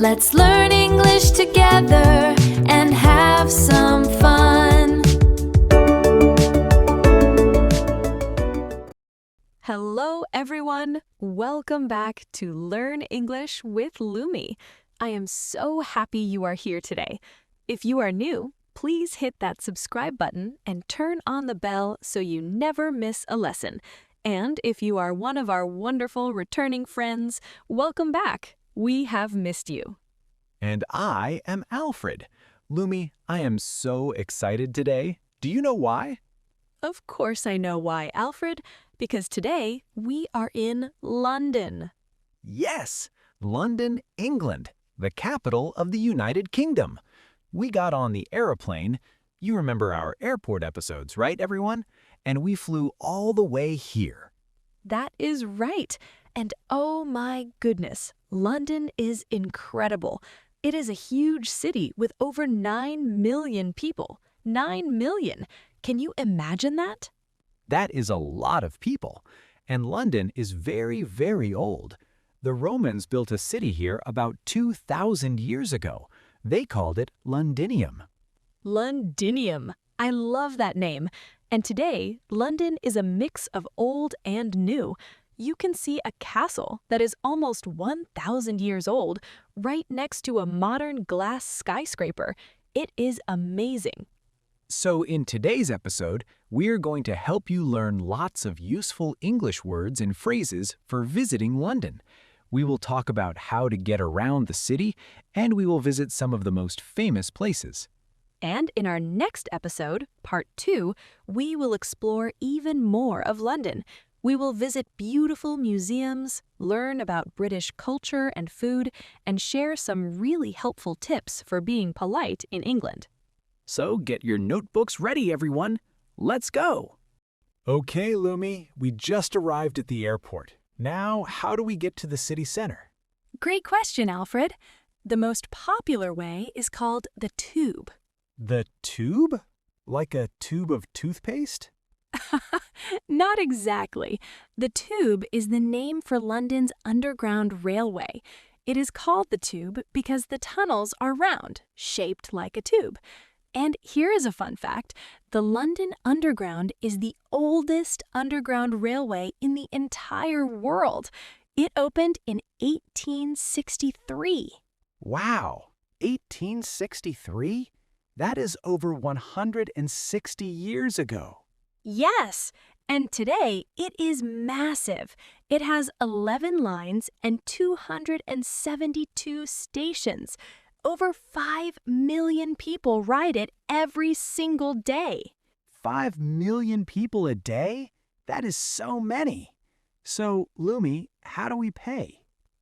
Let's learn English together and have some fun. Hello, everyone. Welcome back to Learn English with Lumi. I am so happy you are here today. If you are new, please hit that subscribe button and turn on the bell so you never miss a lesson. And if you are one of our wonderful returning friends, welcome back. We have missed you. And I am Alfred. Lumi, I am so excited today. Do you know why? Of course I know why, Alfred, because today we are in London. Yes, London, England, the capital of the United Kingdom. We got on the aeroplane. You remember our airport episodes, right, everyone? And we flew all the way here. That is right. And oh my goodness, London is incredible. It is a huge city with over 9 million people. 9 million. Can you imagine that? That is a lot of people. And London is very, very old. The Romans built a city here about 2,000 years ago. They called it Londinium. Londinium. I love that name. And today, London is a mix of old and new. You can see a castle that is almost 1,000 years old right next to a modern glass skyscraper. It is amazing. So in today's episode, we're going to help you learn lots of useful English words and phrases for visiting London. We will talk about how to get around the city, and we will visit some of the most famous places. And in our next episode, Part 2, we will explore even more of London. We will visit beautiful museums, learn about British culture and food, and share some really helpful tips for being polite in England. So get your notebooks ready, everyone. Let's go! Okay, Lumi, we just arrived at the airport. Now, how do we get to the city center? Great question, Alfred. The most popular way is called the Tube. The tube? Like a tube of toothpaste? Not exactly. The Tube is the name for London's underground railway. It is called the Tube because the tunnels are round, shaped like a tube. And here is a fun fact. The London Underground is the oldest underground railway in the entire world. It opened in 1863. Wow, 1863? That is over 160 years ago. Yes, and today it is massive. It has 11 lines and 272 stations. Over 5 million people ride it every single day. 5 million people a day? That is so many. So, Lumi, how do we pay?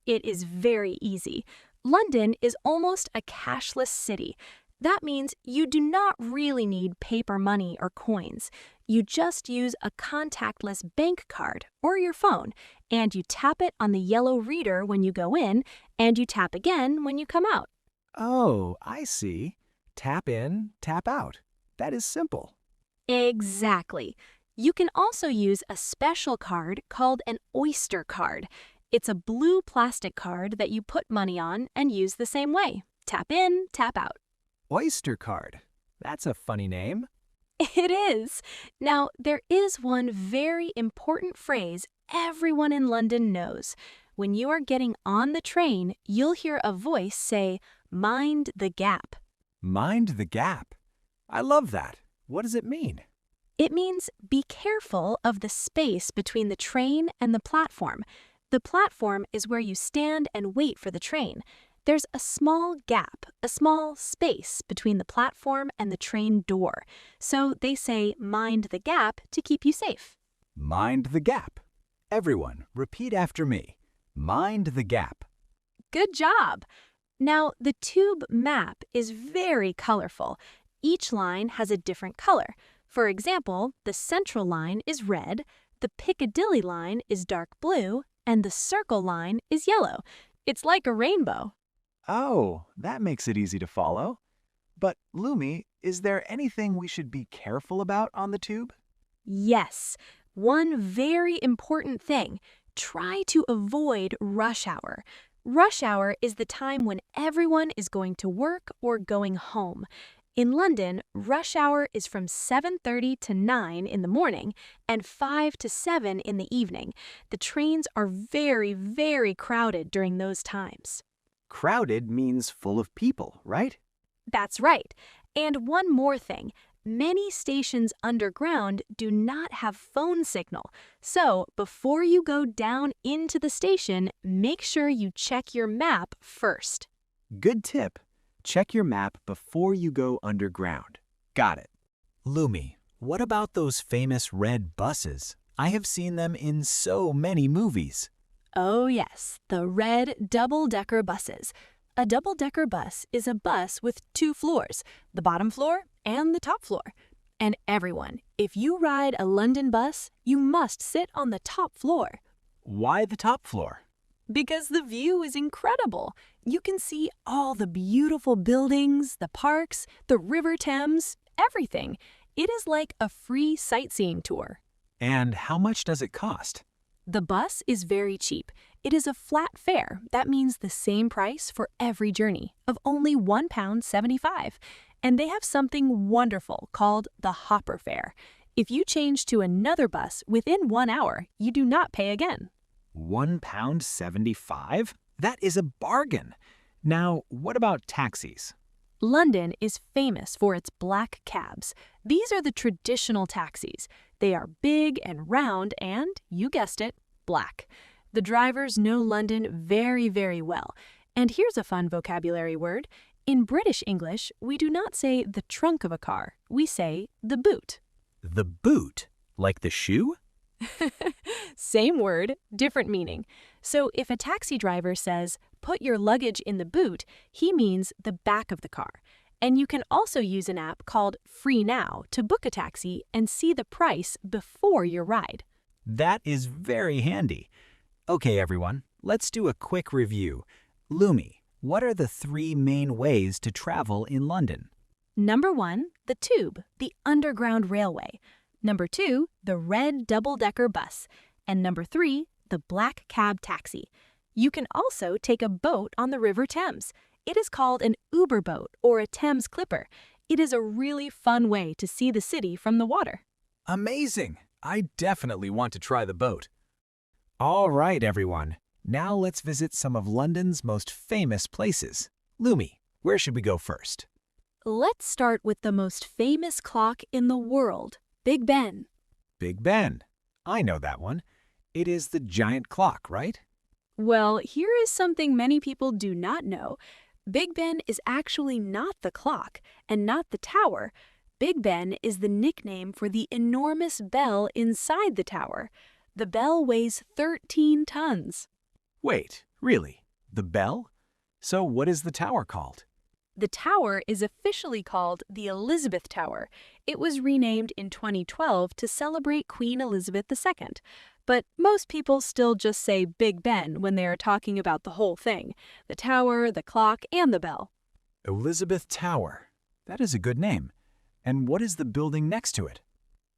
It is very easy. London is almost a cashless city. That means you do not really need paper money or coins. You just use a contactless bank card or your phone, and you tap it on the yellow reader when you go in, and you tap again when you come out. Oh, I see. Tap in, tap out. That is simple. Exactly. You can also use a special card called an Oyster card. It's a blue plastic card that you put money on and use the same way. Tap in, tap out. Oyster card. That's a funny name. It is. Now, there is one very important phrase everyone in London knows. When you are getting on the train, you'll hear a voice say, "Mind the gap." Mind the gap. I love that. What does it mean? It means be careful of the space between the train and the platform. The platform is where you stand and wait for the train. There's a small gap, a small space between the platform and the train door. So they say mind the gap to keep you safe. Mind the gap. Everyone, repeat after me. Mind the gap. Good job! Now, the Tube map is very colorful. Each line has a different color. For example, the Central line is red, the Piccadilly line is dark blue, and the Circle line is yellow. It's like a rainbow. Oh, that makes it easy to follow. But, Lumi, is there anything we should be careful about on the tube? Yes, one very important thing. Try to avoid rush hour. Rush hour is the time when everyone is going to work or going home. In London, rush hour is from 7:30 to 9 in the morning and 5 to 7 in the evening. The trains are very, very crowded during those times. Crowded means full of people, right? That's right. And one more thing. Many stations underground do not have phone signal. So, before you go down into the station, make sure you check your map first. Good tip. Check your map before you go underground. Got it. Lumi, what about those famous red buses? I have seen them in so many movies. Oh yes, the red double-decker buses. A double-decker bus is a bus with two floors, the bottom floor and the top floor. And everyone, if you ride a London bus, you must sit on the top floor. Why the top floor? Because the view is incredible. You can see all the beautiful buildings, the parks, the River Thames, everything. It is like a free sightseeing tour. And how much does it cost? The bus is very cheap. It is a flat fare. That means the same price for every journey of only £1.75. And they have something wonderful called the hopper fare. If you change to another bus within 1 hour, you do not pay again. £1.75? That is a bargain. Now, what about taxis? London is famous for its black cabs. These are the traditional taxis. They are big and round and, you guessed it, black. The drivers know London very, very well. And here's a fun vocabulary word. In British English, we do not say the trunk of a car. We say the boot. The boot? Like the shoe? Same word, different meaning. So if a taxi driver says, put your luggage in the boot, he means the back of the car. And you can also use an app called Free Now to book a taxi and see the price before your ride. That is very handy. Okay, everyone, let's do a quick review. Lumi, what are the 3 main ways to travel in London? Number 1, the tube, the underground railway. Number 2, the red double-decker bus. And number 3, the black cab taxi. You can also take a boat on the River Thames. It is called an Uber boat or a Thames Clipper. It is a really fun way to see the city from the water. Amazing! I definitely want to try the boat. All right, everyone. Now let's visit some of London's most famous places. Lumi, where should we go first? Let's start with the most famous clock in the world, Big Ben. Big Ben. I know that one. It is the giant clock, right? Well, here is something many people do not know. Big Ben is actually not the clock and not the tower. Big Ben is the nickname for the enormous bell inside the tower. The bell weighs 13 tons. Wait, really? The bell? So what is the tower called? The tower is officially called the Elizabeth Tower. It was renamed in 2012 to celebrate Queen Elizabeth II. But most people still just say Big Ben when they are talking about the whole thing, the tower, the clock, and the bell. Elizabeth Tower. That is a good name. And what is the building next to it?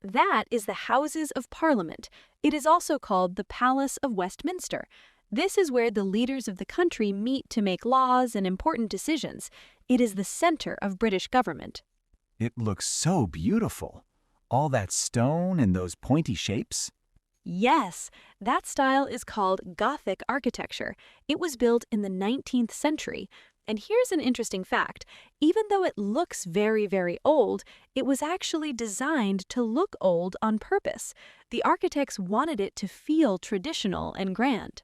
That is the Houses of Parliament. It is also called the Palace of Westminster. This is where the leaders of the country meet to make laws and important decisions. It is the center of British government. It looks so beautiful. All that stone and those pointy shapes. Yes, that style is called Gothic architecture. It was built in the 19th century. And here's an interesting fact. Even though it looks very, very old, it was actually designed to look old on purpose. The architects wanted it to feel traditional and grand.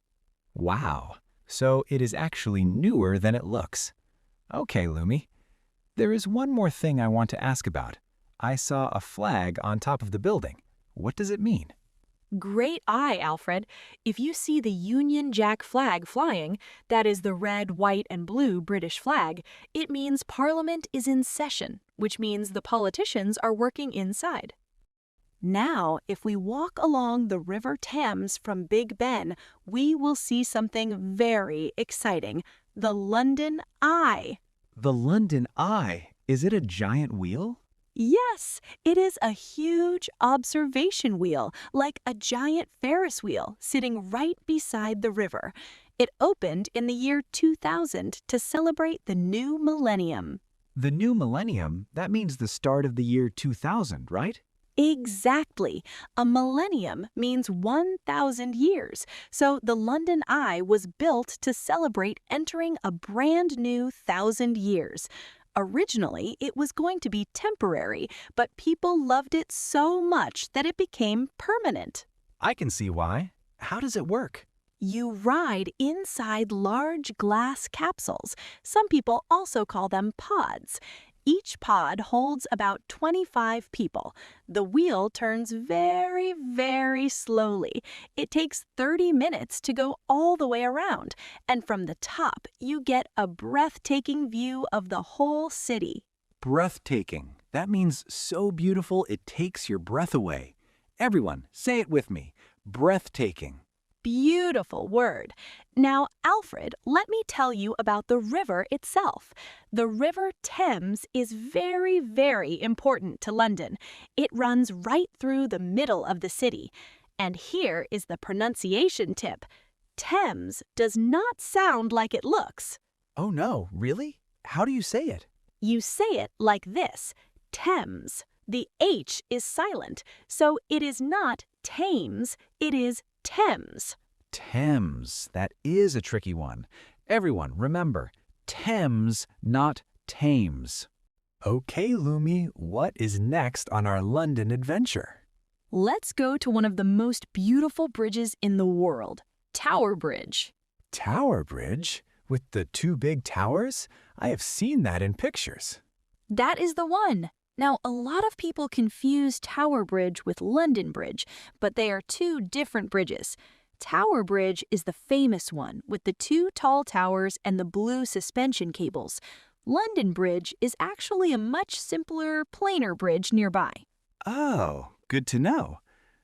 Wow. So it is actually newer than it looks. Okay, Lumi. There is one more thing I want to ask about. I saw a flag on top of the building. What does it mean? Great eye, Alfred. If you see the Union Jack flag flying, that is the red, white, and blue British flag, it means Parliament is in session, which means the politicians are working inside. Now, if we walk along the River Thames from Big Ben, we will see something very exciting, the London Eye. The London Eye. Is it a giant wheel? Yes, it is a huge observation wheel, like a giant Ferris wheel sitting right beside the river. It opened in the year 2000 to celebrate the new millennium. The new millennium, that means the start of the year 2000, right? Exactly. A millennium means 1,000 years, so the London Eye was built to celebrate entering a brand new 1,000 years. Originally, it was going to be temporary, but people loved it so much that it became permanent. I can see why. How does it work? You ride inside large glass capsules. Some people also call them pods. Each pod holds about 25 people. The wheel turns very, very slowly. It takes 30 minutes to go all the way around. And from the top, you get a breathtaking view of the whole city. Breathtaking. That means so beautiful it takes your breath away. Everyone, say it with me. Breathtaking. Beautiful word. Now, Alfred, let me tell you about the river itself. The River Thames is very, very important to London. It runs right through the middle of the city. And here is the pronunciation tip. Thames does not sound like it looks. Oh no, really? How do you say it? You say it like this, Thames. The H is silent, so it is not Thames, it is Thames. Thames. That is a tricky one. Everyone, remember, Thames, not Thames. Okay, Lumi, what is next on our London adventure? Let's go to one of the most beautiful bridges in the world, Tower Bridge. Tower Bridge? With the two big towers? I have seen that in pictures. That is the one. Now, a lot of people confuse Tower Bridge with London Bridge, but they are two different bridges. Tower Bridge is the famous one with the two tall towers and the blue suspension cables. London Bridge is actually a much simpler, plainer bridge nearby. Oh, good to know.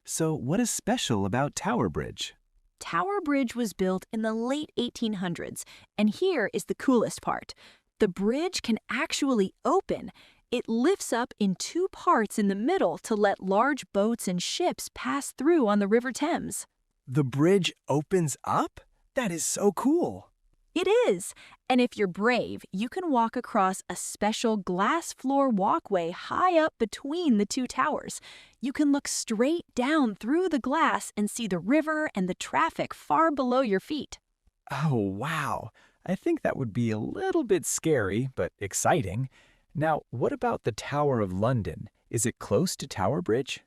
So what is special about Tower Bridge? Tower Bridge was built in the late 1800s, and here is the coolest part. The bridge can actually open. It lifts up in two parts in the middle to let large boats and ships pass through on the River Thames. The bridge opens up? That is so cool. It is. And if you're brave, you can walk across a special glass floor walkway high up between the two towers. You can look straight down through the glass and see the river and the traffic far below your feet. Oh, wow. I think that would be a little bit scary, but exciting. Now, what about the Tower of London? Is it close to Tower Bridge?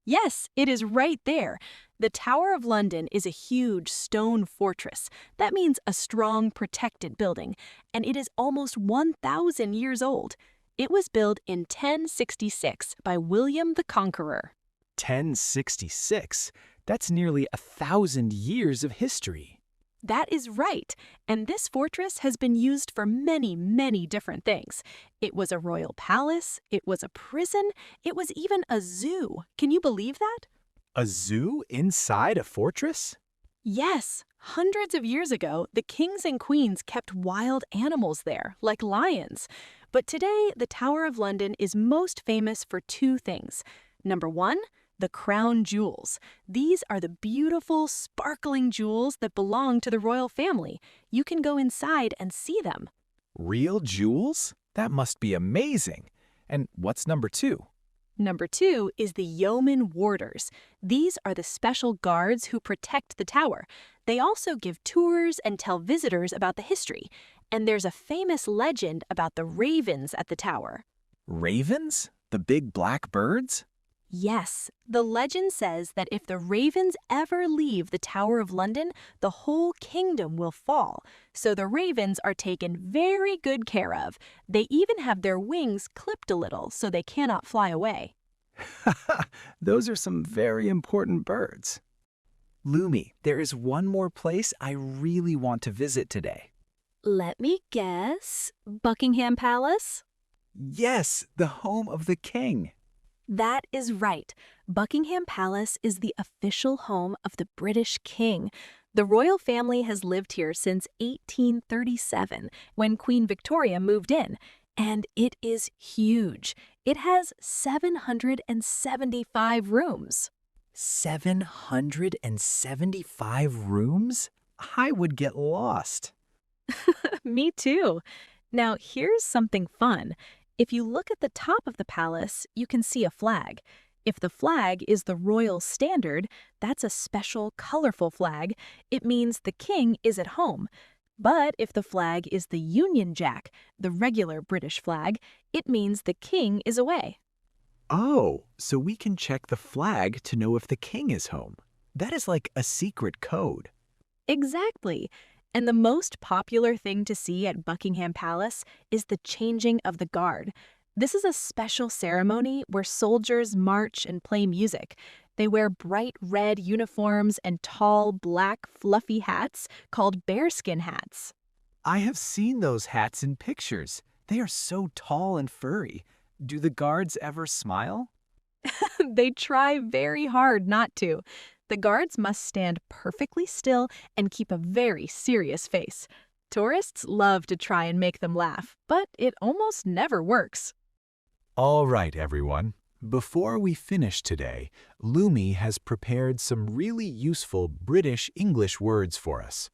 Yes, it is right there. The Tower of London is a huge stone fortress. That means a strong, protected building, and it is almost 1,000 years old. It was built in 1066 by William the Conqueror. 1066? That's nearly 1,000 years of history. That is right, and this fortress has been used for many, many different things. It was a royal palace, it was a prison, it was even a zoo. Can you believe that? A zoo inside a fortress? Yes, hundreds of years ago, the kings and queens kept wild animals there, like lions. But today, the Tower of London is most famous for two things. Number one, the crown jewels. These are the beautiful, sparkling jewels that belong to the royal family. You can go inside and see them. Real jewels? That must be amazing. And what's number two? Number two is the yeoman warders. These are the special guards who protect the tower. They also give tours and tell visitors about the history. And there's a famous legend about the ravens at the tower. Ravens? The big black birds? Yes, the legend says that if the ravens ever leave the Tower of London, the whole kingdom will fall. So the ravens are taken very good care of. They even have their wings clipped a little so they cannot fly away. Those are some very important birds. Lumi, there is one more place I really want to visit today. Let me guess. Buckingham Palace? Yes, the home of the king. That is right. Buckingham Palace is the official home of the British King. The royal family has lived here since 1837, when Queen Victoria moved in, and it is huge. It has 775 rooms. 775 rooms? I would get lost. Me too. Now, here's something fun. If you look at the top of the palace, you can see a flag. If the flag is the royal standard, that's a special, colorful flag. It means the king is at home. But if the flag is the Union Jack, the regular British flag, it means the king is away. Oh, so we can check the flag to know if the king is home. That is like a secret code. Exactly. And the most popular thing to see at Buckingham Palace is the changing of the guard. This is a special ceremony where soldiers march and play music. They wear bright red uniforms and tall, black, fluffy hats called bearskin hats. I have seen those hats in pictures. They are so tall and furry. Do the guards ever smile? They try very hard not to. The guards must stand perfectly still and keep a very serious face. Tourists love to try and make them laugh, but it almost never works. All right, everyone. Before we finish today, Lumi has prepared some really useful British English words for us.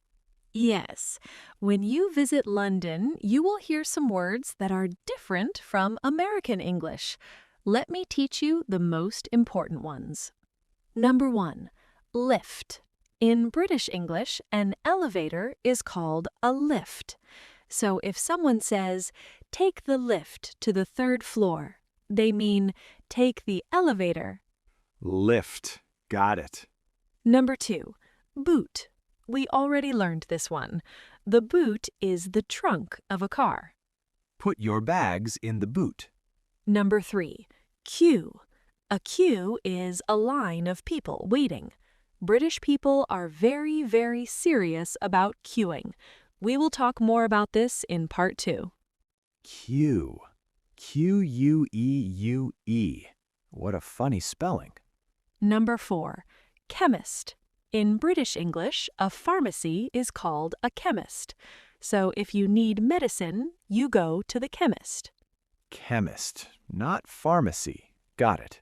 Yes, when you visit London, you will hear some words that are different from American English. Let me teach you the most important ones. Number 1, lift. In British English, an elevator is called a lift. So if someone says, "Take the lift to the 3rd floor," they mean, take the elevator. Lift. Got it. Number 2, boot. We already learned this one. The boot is the trunk of a car. Put your bags in the boot. Number 3, queue. A queue is a line of people waiting. British people are very, very serious about queuing. We will talk more about this in part 2. Queue. Q-U-E-U-E. What a funny spelling. Number 4, chemist. In British English, a pharmacy is called a chemist. So if you need medicine, you go to the chemist. Chemist, not pharmacy. Got it.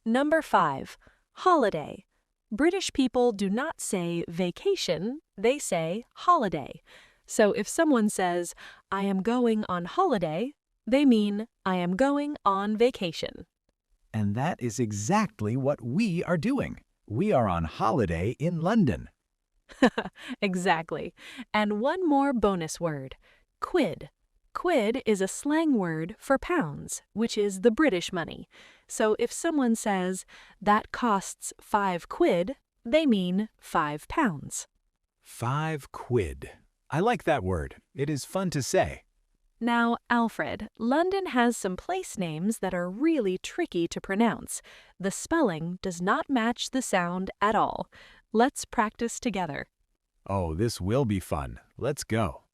Number 5, holiday. British people do not say vacation, they say holiday. So if someone says, "I am going on holiday," they mean, "I am going on vacation." And that is exactly what we are doing. We are on holiday in London. Exactly. And one more bonus word, quid. Quid is a slang word for pounds, which is the British money. So if someone says, "That costs 5 quid," they mean 5 pounds. 5 quid. I like that word. It is fun to say. Now, Alfred, London has some place names that are really tricky to pronounce. The spelling does not match the sound at all. Let's practice together. Oh, this will be fun. Let's go.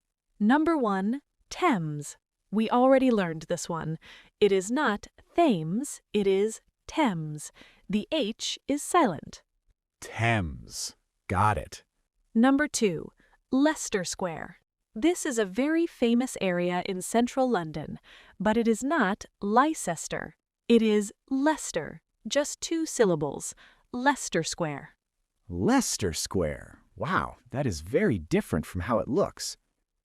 Number 1, Thames. We already learned this one. It is not Thames, it is Thames. The H is silent. Thames. Got it. Number 2, Leicester Square. This is a very famous area in central London, but it is not Leicester. It is Leicester, just 2 syllables, Leicester Square. Leicester Square. Wow, that is very different from how it looks.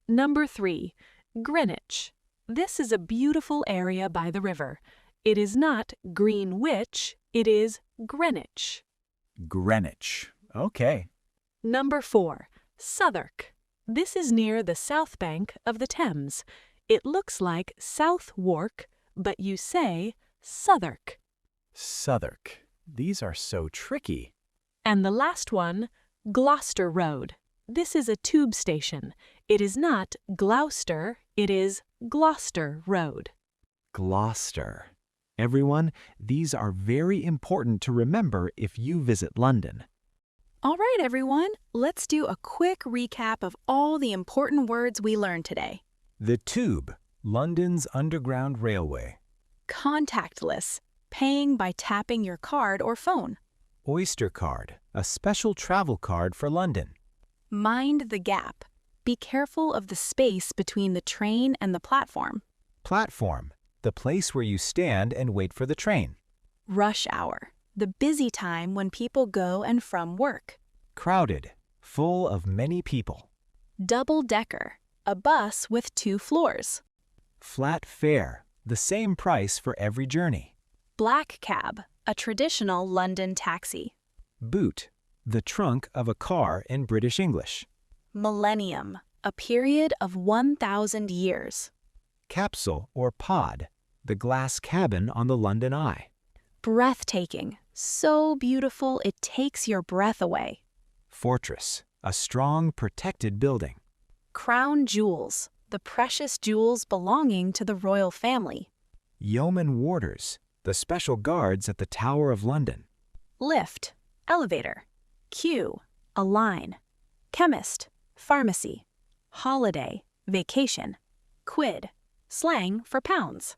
Number 3, Greenwich. This is a beautiful area by the river. It is not Greenwich, it is Greenwich. Greenwich. Okay. Number 4, Southwark. This is near the south bank of the Thames. It looks like Southwark, but you say Southwark. Southwark. These are so tricky. And the last one, Gloucester Road. This is a tube station. It is not Gloucester, it is Gloucester Road. Gloucester. Everyone, these are very important to remember if you visit London. All right, everyone, let's do a quick recap of all the important words we learned today. The Tube, London's underground railway. Contactless, paying by tapping your card or phone. Oyster card, a special travel card for London. Mind the gap. Be careful of the space between the train and the platform. Platform, the place where you stand and wait for the train. Rush hour, the busy time when people go and from work. Crowded, full of many people. Double-decker, a bus with 2 floors. Flat fare, the same price for every journey. Black cab, a traditional London taxi. Boot, the trunk of a car in British English. Millennium, a period of 1,000 years. Capsule or pod, the glass cabin on the London Eye. Breathtaking, so beautiful it takes your breath away. Fortress, a strong, protected building. Crown jewels, the precious jewels belonging to the royal family. Yeoman warders, the special guards at the Tower of London. Lift, elevator. Queue, a line. Chemist, pharmacy. Holiday, vacation. Quid, slang for pounds.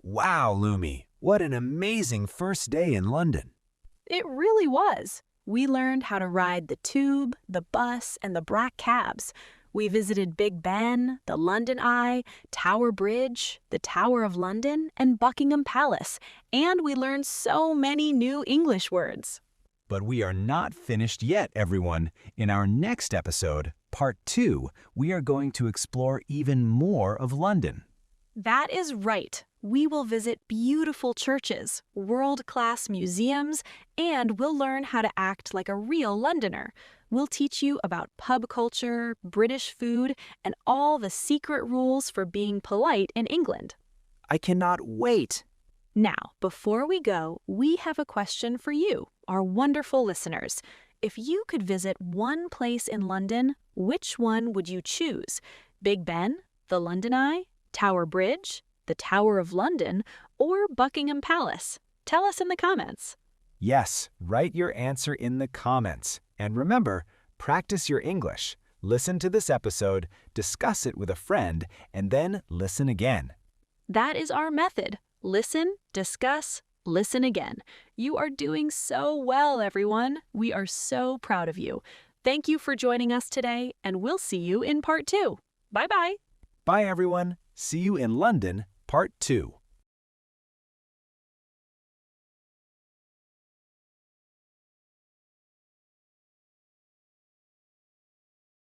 Wow, Lumi, what an amazing first day in London. It really was. We learned how to ride the tube, the bus, and the black cabs. We visited Big Ben, the London Eye, Tower Bridge, the Tower of London, and Buckingham Palace. And we learned so many new English words. But we are not finished yet, everyone. In our next episode, Part 2, we are going to explore even more of London. That is right. We will visit beautiful churches, world-class museums, and we'll learn how to act like a real Londoner. We'll teach you about pub culture, British food, and all the secret rules for being polite in England. I cannot wait. Now, before we go, we have a question for you, our wonderful listeners. If you could visit one place in London, which one would you choose? Big Ben, the London Eye, Tower Bridge, the Tower of London, or Buckingham Palace? Tell us in the comments. Yes, write your answer in the comments. And remember, practice your English. Listen to this episode, discuss it with a friend, and then listen again. That is our method. Listen, discuss, listen again. You are doing so well, everyone. We are so proud of you. Thank you for joining us today, and we'll see you in Part 2. Bye-bye. Bye, everyone. See you in London, Part 2.